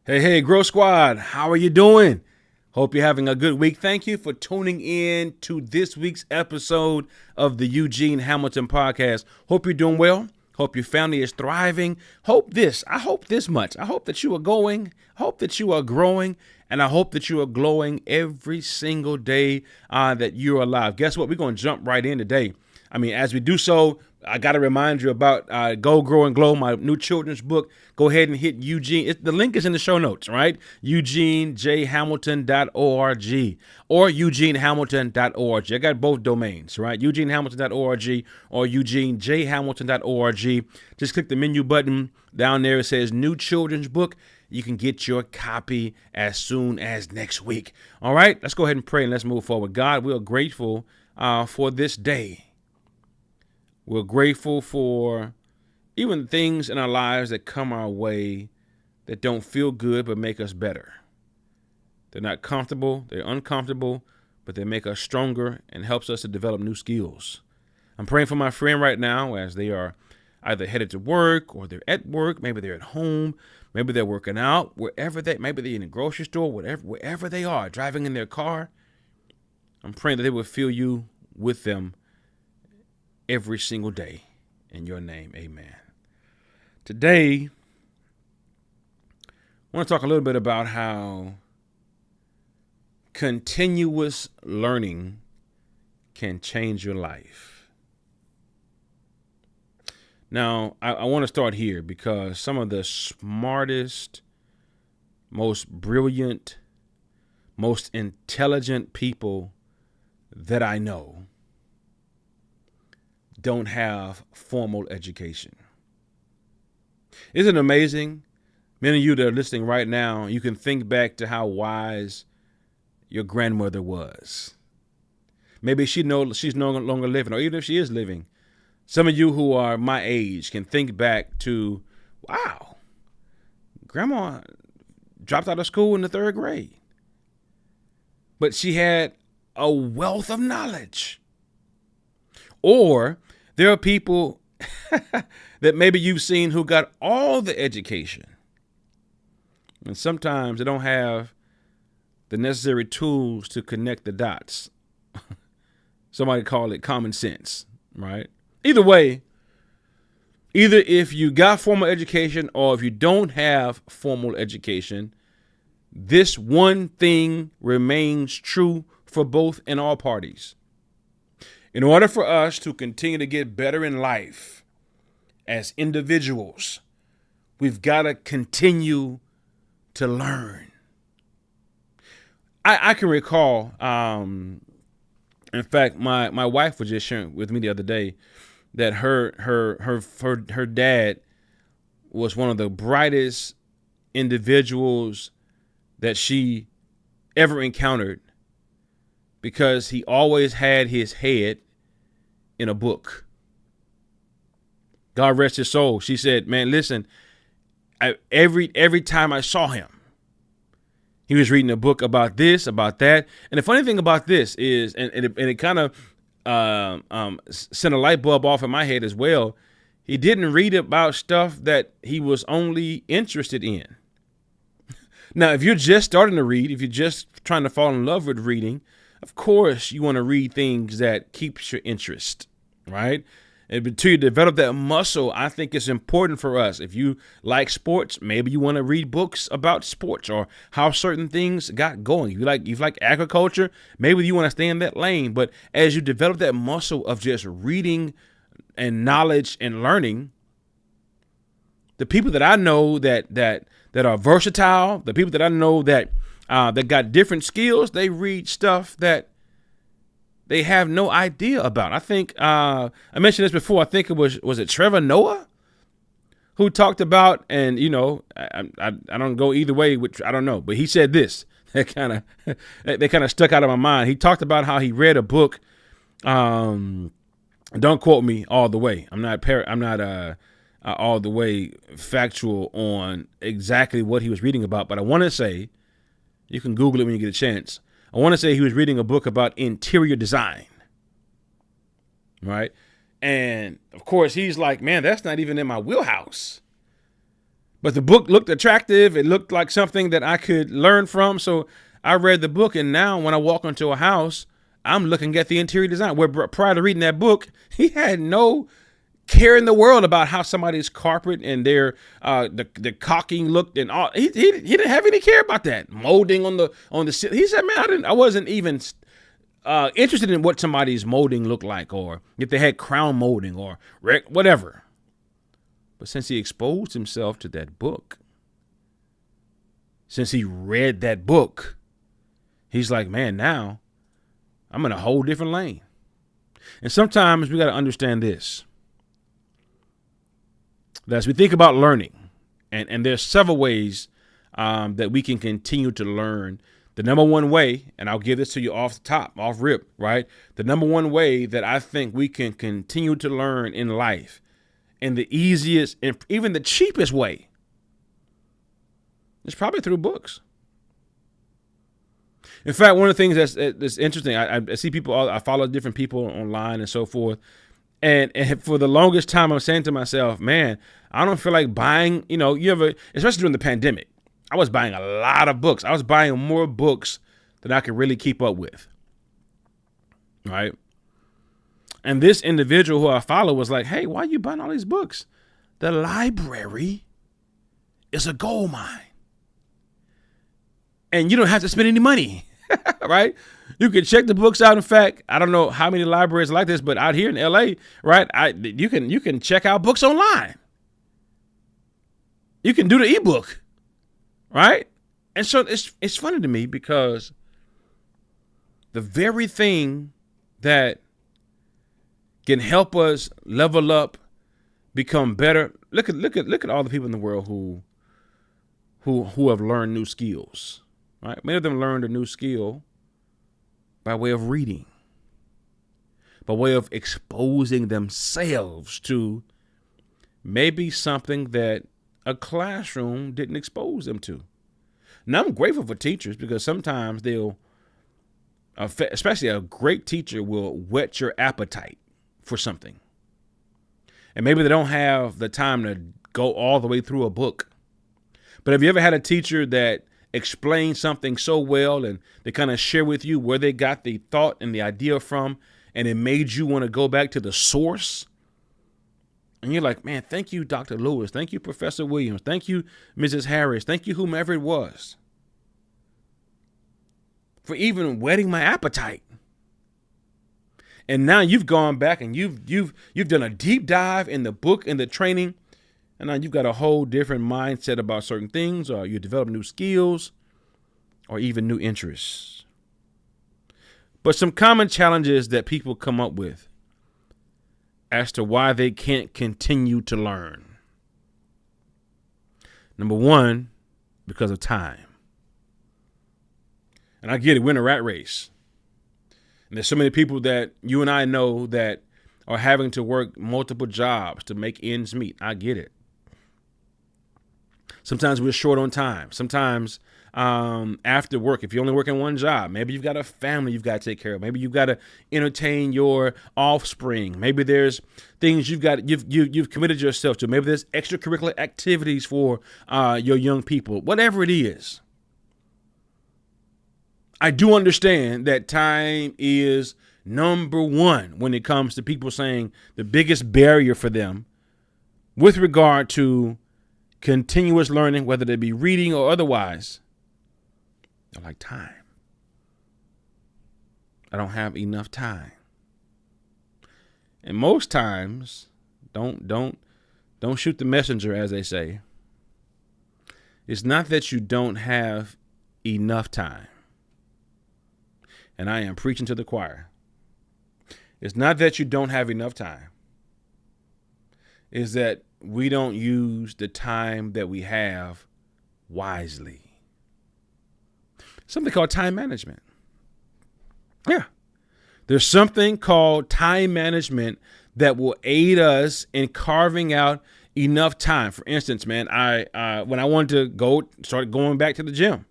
Hey, Grow Squad, how are you doing? Hope you're having a good week. Thank you for tuning in to this week's episode of the Eugene Hamilton Podcast. Hope you're doing well. Hope your family is thriving. I hope this much. I hope that you are going. I hope that you are growing. And I hope that you are glowing every single day that you're alive. Guess what? We're going to jump right in today. As we do so, I got to remind you about Go, Grow, and Glow, my new children's book. Go ahead and hit Eugene. The link is in the show notes, right? EugeneJHamilton.org or EugeneHamilton.org. I got both domains, right? EugeneHamilton.org or EugeneJHamilton.org. Just click the menu button down there. It says New Children's Book. You can get your copy as soon as next week. All right, let's go ahead and pray and let's move forward. God, we are grateful for this day. We're grateful for even things in our lives that come our way that don't feel good but make us better. They're not comfortable, they're uncomfortable, but they make us stronger and helps us to develop new skills. I'm praying for my friend right now as they are either headed to work or they're at work, maybe they're at home, maybe they're working out, maybe they're in the grocery store, wherever they are, driving in their car. I'm praying that they will feel you with them every single day. In your name, amen. Today, I want to talk a little bit about how continuous learning can change your life. Now, I want to start here because some of the smartest, most brilliant, most intelligent people that I know don't have formal education. Isn't it amazing? Many of you that are listening right now, you can think back to how wise your grandmother was. Maybe she's no longer living, or even if she is living, some of you who are my age can think back to, wow, grandma dropped out of school in the 3rd grade. But she had a wealth of knowledge. Or there are people that maybe you've seen who got all the education. And sometimes they don't have the necessary tools to connect the dots. Somebody call it common sense, right? Either way, either if you got formal education or if you don't have formal education, this one thing remains true for both and all parties. In order for us to continue to get better in life as individuals, we've got to continue to learn. I can recall, in fact, my wife was just sharing with me the other day that her dad was one of the brightest individuals that she ever encountered, because he always had his head in a book. God rest his soul. She said, man, listen, every time I saw him, he was reading a book about this, about that. And the funny thing about this is, and it kind of sent a light bulb off in my head as well, he didn't read about stuff that he was only interested in. Now, if you're just starting to read, if you're just trying to fall in love with reading, of course, you want to read things that keeps your interest, right? And until you develop that muscle, I think it's important for us. If you like sports, maybe you want to read books about sports or how certain things got going. If you like agriculture, maybe you want to stay in that lane. But as you develop that muscle of just reading and knowledge and learning, the people that I know that are versatile, the people that I know that got different skills, they read stuff that they have no idea about. I think I mentioned this before. I think it was it Trevor Noah who talked about, and I don't go either way, which I don't know, but he said this that kind of stuck out of my mind. He talked about how he read a book. Don't quote me all the way. I'm not all the way factual on exactly what he was reading about, but I want to say, you can Google it when you get a chance. I want to say he was reading a book about interior design, right? And of course, he's like, man, that's not even in my wheelhouse. But the book looked attractive. It looked like something that I could learn from. So I read the book. And now when I walk into a house, I'm looking at the interior design. Where prior to reading that book, he had no care in the world about how somebody's carpet and their the caulking looked and all. He didn't have any care about that. Molding on the ceiling. He said, man, I wasn't even interested in what somebody's molding looked like, or if they had crown molding or whatever. But since he exposed himself to that book, since he read that book, he's like, man, now I'm in a whole different lane. And sometimes we got to understand this. That as we think about learning, and there's several ways that we can continue to learn. The number one way, and I'll give this to you off the top, off rip, right? The number one way that I think we can continue to learn in life, and the easiest and even the cheapest way, is probably through books. In fact, one of the things that's interesting, I see people, I follow different people online and so forth. And for the longest time, I'm saying to myself, man, I don't feel like buying, especially during the pandemic, I was buying a lot of books. I was buying more books than I could really keep up with. Right. And this individual who I follow was like, hey, why are you buying all these books? The library is a gold mine. And you don't have to spend any money. Right? You can check the books out. In fact, I don't know how many libraries are like this, but out here in LA, right? You can check out books online. You can do the ebook, right? And so it's funny to me because the very thing that can help us level up, become better. Look at all the people in the world who have learned new skills. Right? Many of them learned a new skill by way of reading, by way of exposing themselves to maybe something that a classroom didn't expose them to. Now, I'm grateful for teachers because sometimes they'll, especially a great teacher, will whet your appetite for something. And maybe they don't have the time to go all the way through a book. But have you ever had a teacher that explain something so well and they kind of share with you where they got the thought and the idea from, and it made you want to go back to the source? And you're like, man, thank you, Dr. Lewis. Thank you, Professor Williams. Thank you, Mrs. Harris. Thank you, whomever it was, for even whetting my appetite. And now you've gone back and you've done a deep dive in the book and the training. And now you've got a whole different mindset about certain things, or you develop new skills or even new interests. But some common challenges that people come up with as to why they can't continue to learn. Number one, because of time. And I get it, we're in a rat race. And there's so many people that you and I know that are having to work multiple jobs to make ends meet. I get it. Sometimes we're short on time. Sometimes after work, if you're only working one job, maybe you've got a family you've got to take care of. Maybe you've got to entertain your offspring. Maybe there's things you've committed yourself to. Maybe there's extracurricular activities for your young people. Whatever it is, I do understand that time is number one when it comes to people saying the biggest barrier for them with regard to continuous learning, whether they be reading or otherwise. They're like, time. I don't have enough time. And most times, don't shoot the messenger, as they say. It's not that you don't have enough time. And I am preaching to the choir. It's not that you don't have enough time. It's that we don't use the time that we have wisely. Something called time management. Yeah. There's something called time management that will aid us in carving out enough time. For instance, man, when I wanted to start going back to the gym,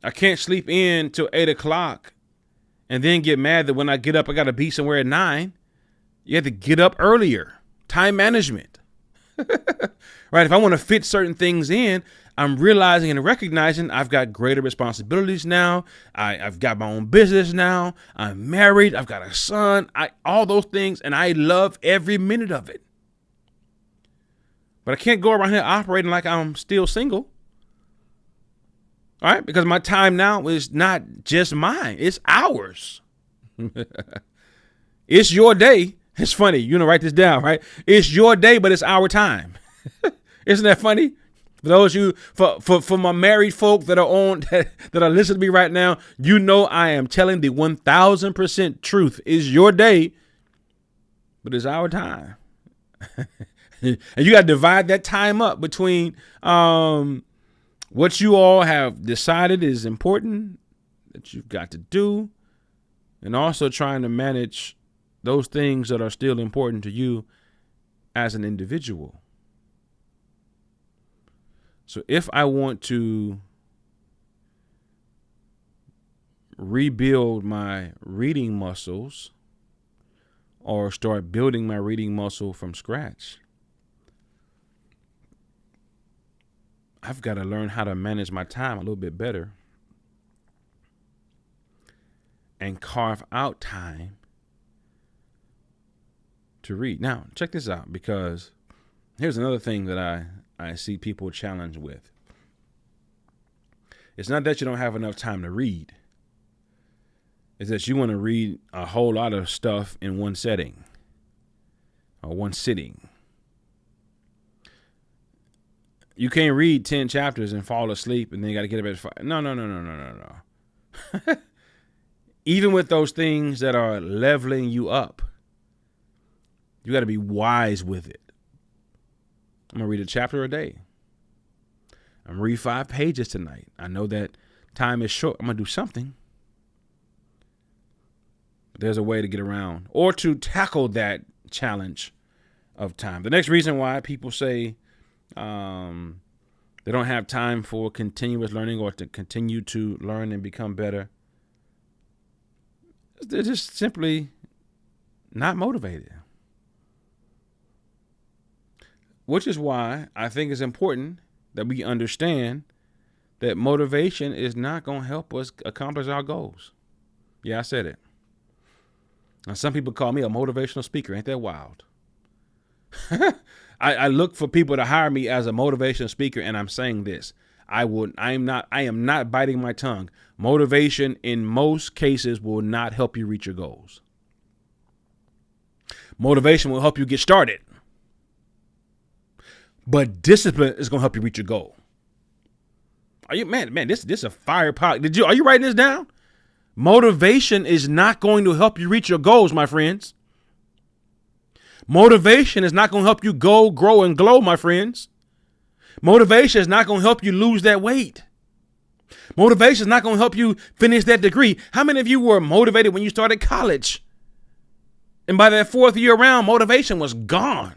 I can't sleep in till 8:00 and then get mad that when I get up, I got to be somewhere at 9. You have to get up earlier. Time management. Right? If I want to fit certain things in, I'm realizing and recognizing I've got greater responsibilities now. I've got my own business now. I'm married. I've got a son. All those things, and I love every minute of it. But I can't go around here operating like I'm still single. All right? Because my time now is not just mine. It's ours. It's your day. It's funny. You know, write this down, right? It's your day, but it's our time. Isn't that funny? For those of you, for my married folk that are on, that are listening to me right now, you know I am telling the 1000% truth. It's your day, but it's our time. And you got to divide that time up between what you all have decided is important that you've got to do, and also trying to manage those things that are still important to you as an individual. So if I want to rebuild my reading muscles or start building my reading muscle from scratch, I've got to learn how to manage my time a little bit better and carve out time to read. Now, check this out, because here's another thing that I see people challenged with. It's not that you don't have enough time to read. It's that you want to read a whole lot of stuff in one setting or one sitting. You can't read 10 chapters and fall asleep and then you got to get up at 5. No. Even with those things that are leveling you up, you got to be wise with it. I'm going to read a chapter a day. I'm going to read 5 pages tonight. I know that time is short. I'm going to do something. But there's a way to get around or to tackle that challenge of time. The next reason why people say they don't have time for continuous learning or to continue to learn and become better, they're just simply not motivated. Which is why I think it's important that we understand that motivation is not going to help us accomplish our goals. Yeah, I said it. Now, some people call me a motivational speaker. Ain't that wild? I look for people to hire me as a motivational speaker, and I'm saying this. I am not biting my tongue. Motivation in most cases will not help you reach your goals. Motivation will help you get started. But discipline is going to help you reach your goal. Are you, man, this is a fire pot. Are you writing this down? Motivation is not going to help you reach your goals, my friends. Motivation is not going to help you go, grow, and glow, my friends. Motivation is not going to help you lose that weight. Motivation is not going to help you finish that degree. How many of you were motivated when you started college? And by that 4th year around, motivation was gone.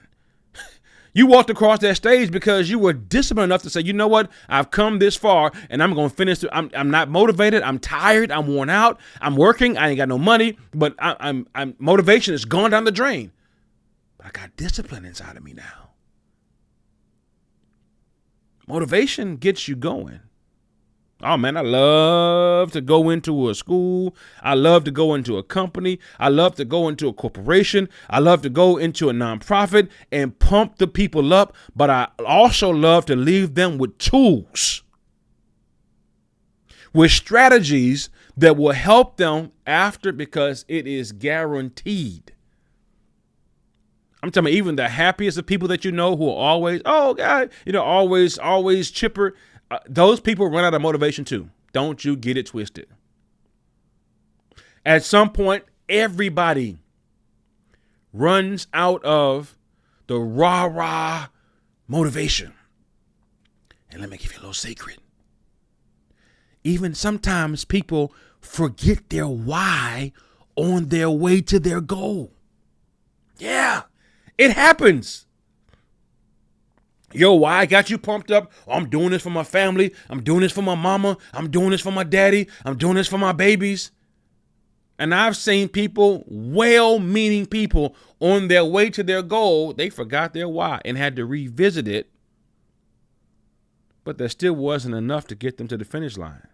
You walked across that stage because you were disciplined enough to say, you know what? I've come this far and I'm going to finish. I'm not motivated. I'm tired. I'm worn out. I'm working. I ain't got no money, but I'm motivation is gone down the drain. But I got discipline inside of me now. Motivation gets you going. Oh, man, I love to go into a school. I love to go into a company. I love to go into a corporation. I love to go into a nonprofit and pump the people up. But I also love to leave them with tools, with strategies that will help them after, because it is guaranteed. I'm telling you, even the happiest of people that you know who are always, oh, God, always chipper. Those people run out of motivation too. Don't you get it twisted. At some point, everybody runs out of the rah-rah motivation. And let me give you a little secret. Even sometimes people forget their why on their way to their goal. Yeah, it happens. Yo, why got you pumped up? Oh, I'm doing this for my family. I'm doing this for my mama. I'm doing this for my daddy. I'm doing this for my babies. And I've seen people, well-meaning people, on their way to their goal, they forgot their why and had to revisit it, but there still wasn't enough to get them to the finish line.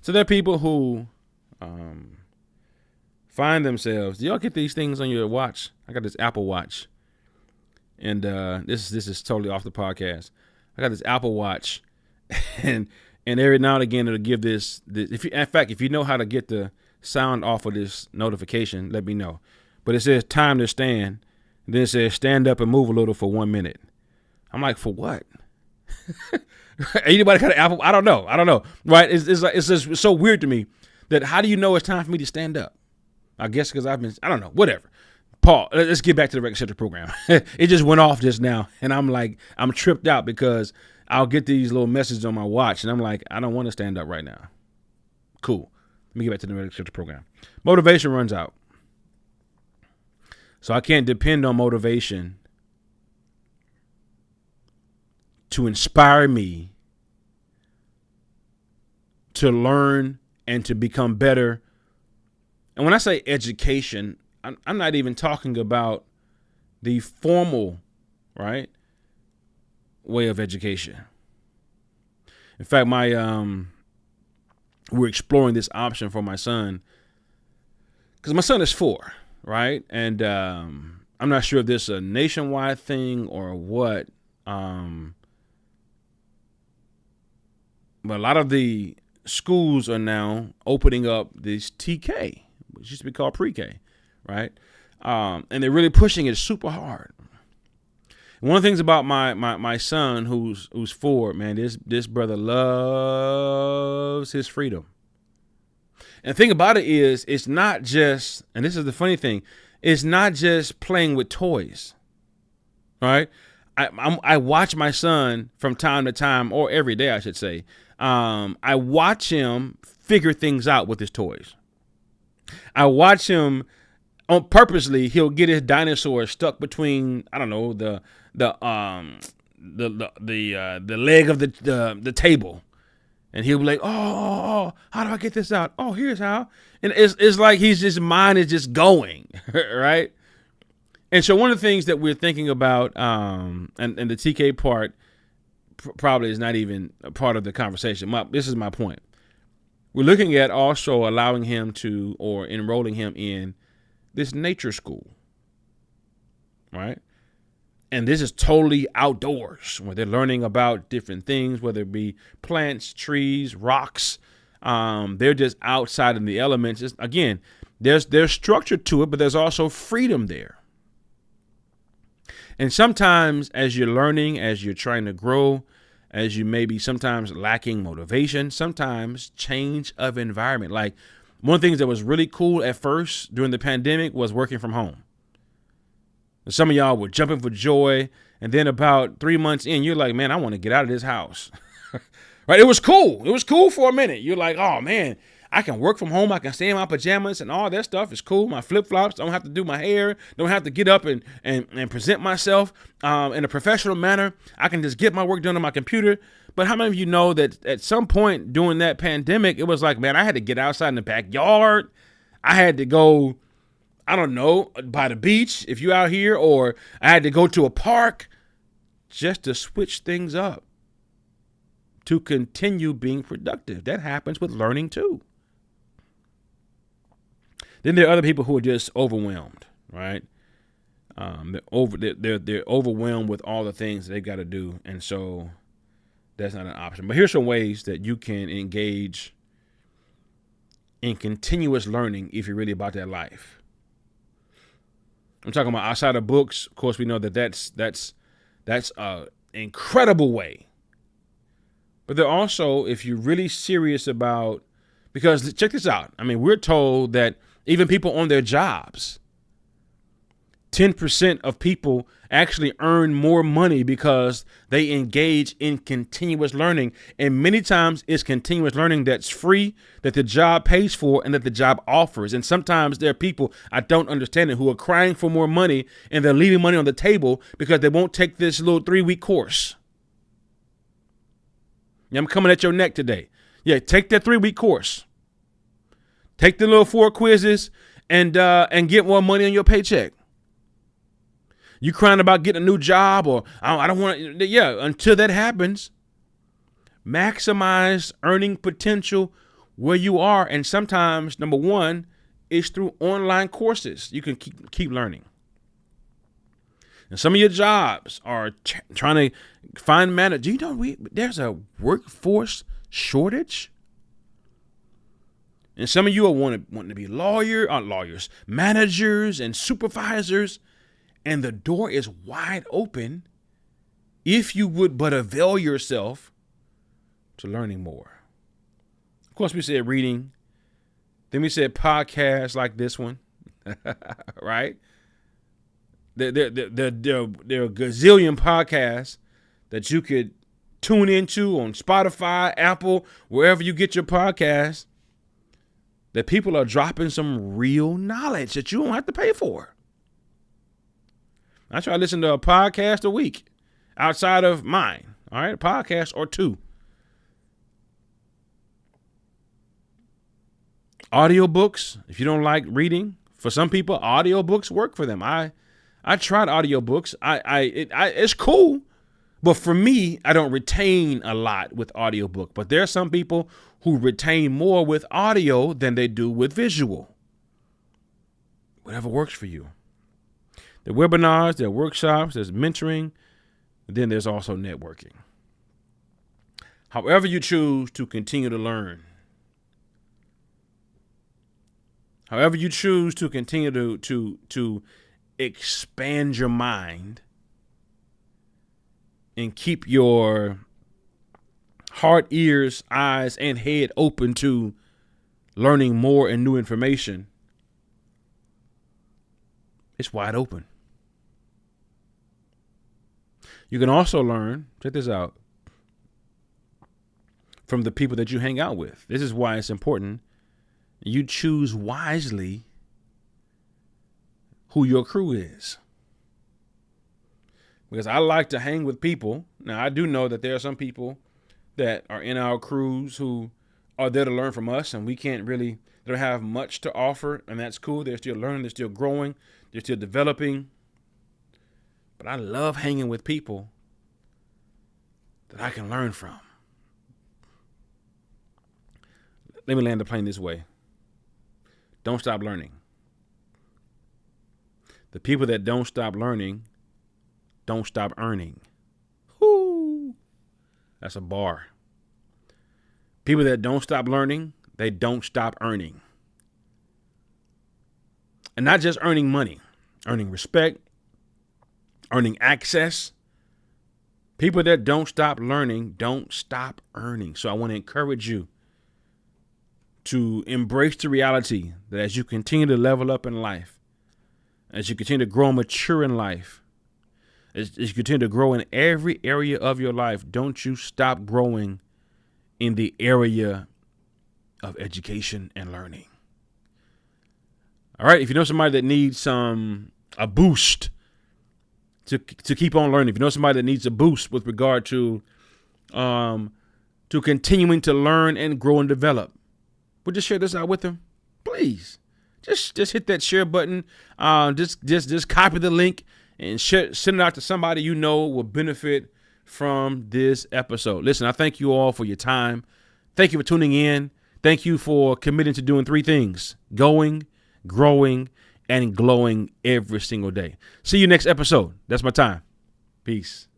So there are people who find themselves. Do y'all get these things on your watch? I got this Apple Watch, and this is totally off the podcast. I got this Apple Watch, and every now and again it'll give this. If you know how to get the sound off of this notification, let me know. But it says time to stand, and then it says stand up and move a little for 1 minute. I'm like, for what? Anybody got an Apple? I don't know. Right? It's just so weird to me that how do you know it's time for me to stand up? I guess because I don't know, whatever. Paul, let's get back to the Record Center program. It just went off just now, and I'm tripped out because I'll get these little messages on my watch, and I'm like, I don't want to stand up right now. Cool. Let me get back to the Record Center program. Motivation runs out. So I can't depend on motivation to inspire me to learn and to become better. And when I say education, I'm not even talking about the formal, right, way of education. In fact, we're exploring this option for my son because my son is 4, right? And I'm not sure if this is a nationwide thing or what. But a lot of the schools are now opening up this TK, which used to be called pre-K, right? And they're really pushing it super hard. And one of the things about my son, who's 4, man, this brother loves his freedom. And the thing about it is, it's not just, and this is the funny thing, it's not just playing with toys, right? I watch my son from time to time, or every day, I should say. I watch him figure things out with his toys. I watch him purposely. He'll get his dinosaur stuck between, I don't know, the leg of the table, and he'll be like, oh, how do I get this out? Oh, here's how. And it's like his mind is just going, right? And so one of the things that we're thinking about, and the TK part probably is not even a part of the conversation. This is my point. We're looking at also allowing him to, or enrolling him in this nature school, right? And this is totally outdoors, where they're learning about different things, whether it be plants, trees, rocks. They're just outside in the elements. Again, there's structure to it, but there's also freedom there. And sometimes as you're learning, as you're trying to grow, as you may be sometimes lacking motivation, sometimes change of environment. Like one of the things that was really cool at first during the pandemic was working from home. And some of y'all were jumping for joy. And then about 3 months in, you're like, man, I want to get out of this house. Right? It was cool. It was cool for a minute. You're like, oh, man, I can work from home. I can stay in my pajamas and all that stuff is cool. My flip-flops, don't have to do my hair. Don't have to get up and present myself in a professional manner. I can just get my work done on my computer. But how many of you know that at some point during that pandemic, it was like, man, I had to get outside in the backyard. I had to go, I don't know, by the beach if you're out here, or I had to go to a park just to switch things up, to continue being productive. That happens with learning too. Then there are other people who are just overwhelmed, right? They're overwhelmed with all the things that they've got to do, and so that's not an option. But here's some ways that you can engage in continuous learning if you're really about that life. I'm talking about outside of books. Of course, we know that that's an incredible way. But there also, if you're really serious about, because check this out. I mean, we're told that even people on their jobs, 10% of people actually earn more money because they engage in continuous learning. And many times it's continuous learning that's free, that the job pays for, and that the job offers. And sometimes there are people, I don't understand it, who are crying for more money, and they're leaving money on the table because they won't take this little 3-week course. Yeah, I'm coming at your neck today. Yeah, take that 3-week course. Take the little 4 quizzes and get more money on your paycheck. You crying about getting a new job or I don't want to. Yeah, until that happens, maximize earning potential where you are. And sometimes, number one, is through online courses. You can keep learning. And some of your jobs are trying to find managers. Do you know there's a workforce shortage? And some of you are wanting to be lawyers, managers, and supervisors. And the door is wide open if you would but avail yourself to learning more. Of course, we said reading. Then we said podcasts like this one, right? There are a gazillion podcasts that you could tune into on Spotify, Apple, wherever you get your podcasts, that people are dropping some real knowledge that you don't have to pay for. I try to listen to a podcast a week outside of mine. All right, a podcast or 2. Audiobooks, if you don't like reading, for some people, audiobooks work for them. I tried audiobooks. It's cool, but for me, I don't retain a lot with audiobook. But there are some people who retain more with audio than they do with visual. Whatever works for you. There are webinars, there are workshops, there's mentoring, then there's also networking. However you choose to continue to learn, however you choose to continue to expand your mind and keep your heart, ears, eyes, and head open to learning more and new information, it's wide open. You can also learn, check this out, from the people that you hang out with. This is why it's important you choose wisely who your crew is. Because I like to hang with people. Now, I do know that there are some people that are in our crews who are there to learn from us, and we can't really, they don't have much to offer, and that's cool. They're still learning, they're still growing, they're still developing. But I love hanging with people that I can learn from. Let me land the plane this way. Don't stop learning. The people that don't stop learning don't stop earning. Whoo! That's a bar. People that don't stop learning, they don't stop earning. And not just earning money, earning respect, earning access. People that don't stop learning don't stop earning. So I want to encourage you to embrace the reality that as you continue to level up in life, as you continue to grow and mature in life, as you continue to grow in every area of your life, don't you stop growing in the area of education and learning. All right. If you know somebody that needs a boost to keep on learning, if you know somebody that needs a boost with regard to continuing to learn and grow and develop, would you share this out with them? Please. Just hit that share button. Just copy the link and send it out to somebody you know will benefit from this episode. Listen, I thank you all for your time. Thank you for tuning in. Thank you for committing to doing 3 things: going, growing, and glowing every single day. See you next episode. That's my time. Peace.